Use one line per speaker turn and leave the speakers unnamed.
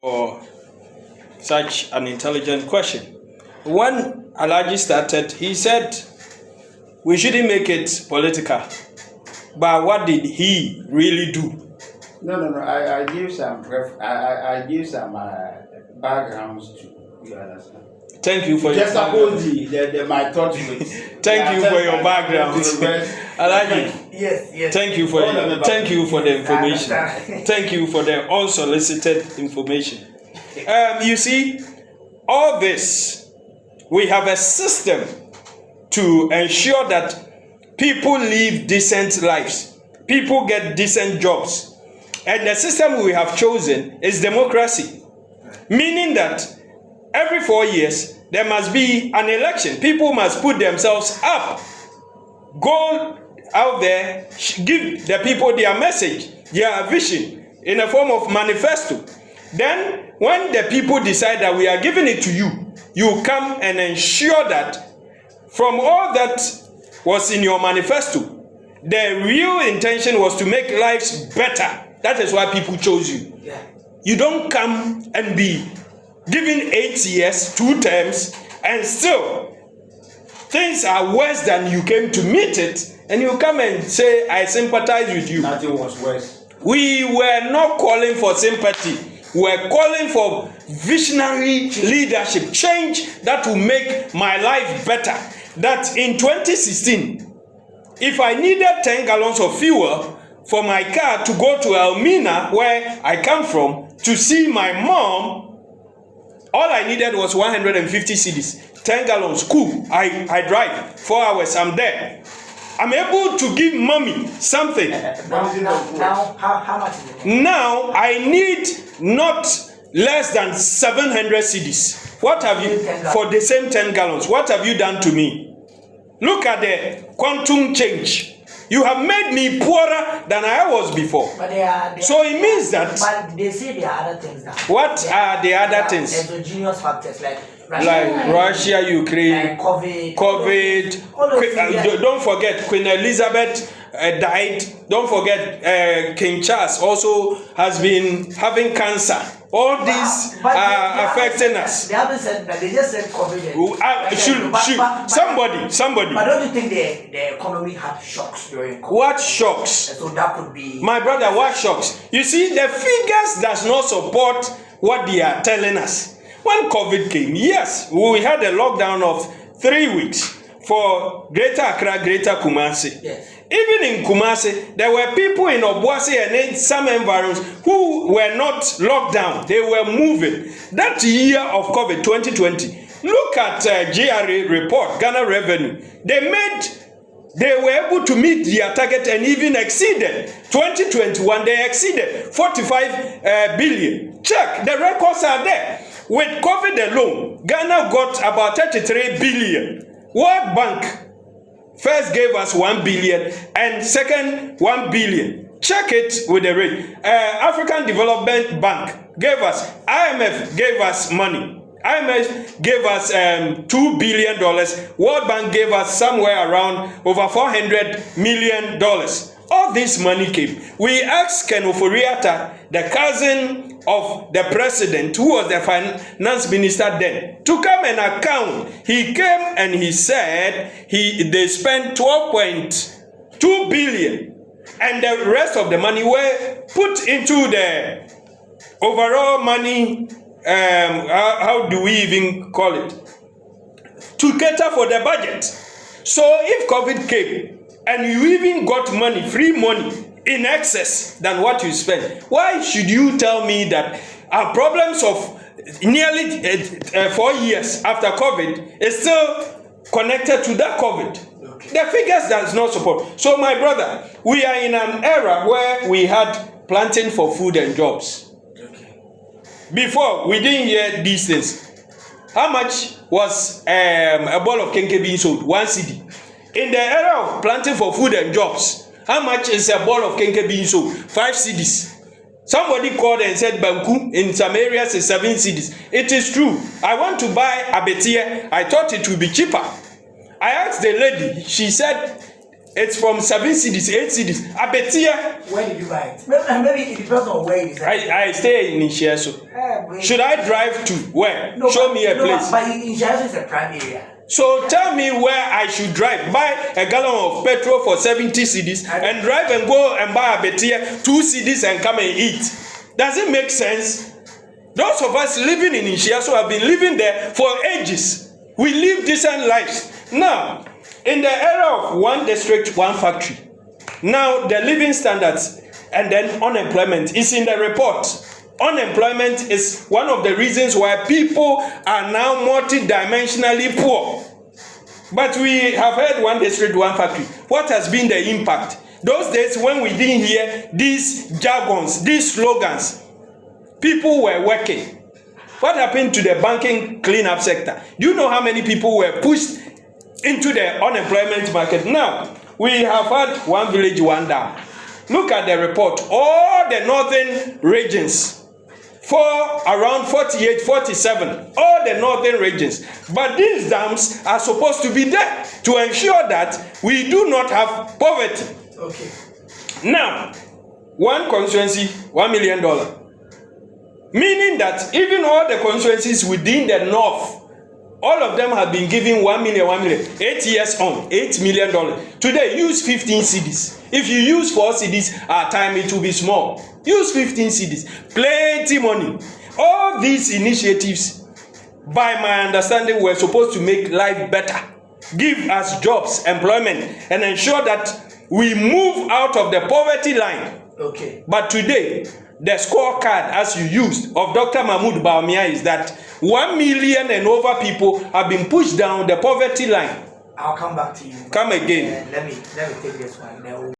For such an intelligent question. When Alaji started, he said we shouldn't make it political. But what did he really do?
No. I give some I give some backgrounds to you understand.
Thank you for
just
your
background. My thoughts with.
Thank you for your background. Alaji.
Yes.
Thank you for the information. Thank you for the unsolicited information. You see, all this, we have a system to ensure that people live decent lives. People get decent jobs. And the system we have chosen is democracy. Meaning that every 4 years, there must be an election. People must put themselves up. Go out there, give the people their message, their vision in a form of manifesto. Then, when the people decide that we are giving it to you, you come and ensure that from all that was in your manifesto, the real intention was to make lives better. That is why people chose you.
Yeah.
You don't come and be given 8 years, 2 terms, and still things are worse than you came to meet it, and you come and say, I sympathize with you.
Nothing was worse.
We were not calling for sympathy. We were calling for visionary leadership, change that will make my life better. That in 2016, if I needed 10 gallons of fuel for my car to go to Elmina, where I come from, to see my mom, all I needed was 150 cedis. 10 gallons, cool. I drive 4 hours, I'm there. I'm able to give mommy something.
Now how much is it?
Now I need not less than 700 cedis. What have you, for the same 10 gallons, what have you done to me? Look at the quantum change. You have made me poorer than I was before.
But
so it means that.
But they say there are other things now.
What are the other things?
Exogenous factors like
Russia, Ukraine, COVID. Don't forget Queen Elizabeth died. Don't forget King Charles also has been having cancer. All these are affecting us.
They haven't said that. They just said COVID.
Somebody.
But don't you think the economy had shocks during COVID?
What shocks?
So that could be.
My brother, what shocks? You see, the figures does not support what they are telling us. When COVID came, yes, we had a lockdown of 3 weeks for Greater Accra, Greater Kumasi.
Yes.
Even in Kumasi, there were people in Obuasi and in some environs who were not locked down. They were moving. That year of COVID, 2020, look at GRA report, Ghana Revenue. They were able to meet their target and even exceeded. 2021, they exceeded 45 billion. Check, the records are there. With COVID alone, Ghana got about 33 billion. World Bank first gave us 1 billion and second 1 billion. Check it with the rate. African Development Bank gave us, IMF gave us money. IMF gave us $2 billion. World Bank gave us somewhere around over $400 million. All this money came. We asked Ken Ofori-Atta, the cousin of the president, who was the finance minister then, to come and account. He came and he said they spent 12.2 billion, and the rest of the money were put into the overall money. How do we even call it? To cater for the budget. So if COVID came, and you even got money, free money, in excess than what you spent, why should you tell me that our problems of nearly 4 years after COVID is still connected to that COVID? Okay. The figures does not support. So my brother, we are in an era where we had planting for food and jobs. Okay. Before, we didn't hear these things. How much was a ball of kenke being sold? 1 cedi. In the era of planting for food and jobs, how much is a ball of kenke being sold? 5 cedis. Somebody called and said Banku in some areas is 7 cedis. It is true. I want to buy abetia. I thought it would be cheaper. I asked the lady. She said It's from 7 cities, 8 cities. Abetia.
Where did you buy it? Maybe it depends on where you reside.
I stay in Inshiaso. Should I drive to where?
No,
Show me a place.
But Inshiaso is a prime area.
So tell me where I should drive. Buy a gallon of petrol for 70 cedis and drive and go and buy a betia 2 cedis and come and eat. Does it make sense? Those of us living in Inshiaso have been living there for ages. We live decent lives. Now, in the era of one district, one factory, now the living standards and then unemployment is in the report. Unemployment is one of the reasons why people are now multidimensionally poor. But we have heard one district, one factory. What has been the impact? Those days when we didn't hear these jargons, these slogans, people were working. What happened to the banking cleanup sector? Do you know how many people were pushed into the unemployment market? Now, we have had one village, one dam. Look at the report. All the northern regions, for around 48, 47, all the northern regions. But these dams are supposed to be there to ensure that we do not have poverty.
Okay.
Now, one constituency, $1 million. Meaning that even all the constituencies within the north, all of them have been given 1 million. 8 years on, $8 million. Today, use 15 cedis. If you use 4 cedis at a time, it will be small. Use 15 cedis. Plenty money. All these initiatives, by my understanding, were supposed to make life better. Give us jobs, employment, and ensure that we move out of the poverty line.
Okay.
But today, the scorecard, as you used, of Dr. Mahmoud Bawumia is that 1 million and over people have been pushed down the poverty line.
I'll come back to you.
Come again.
Let me take this one.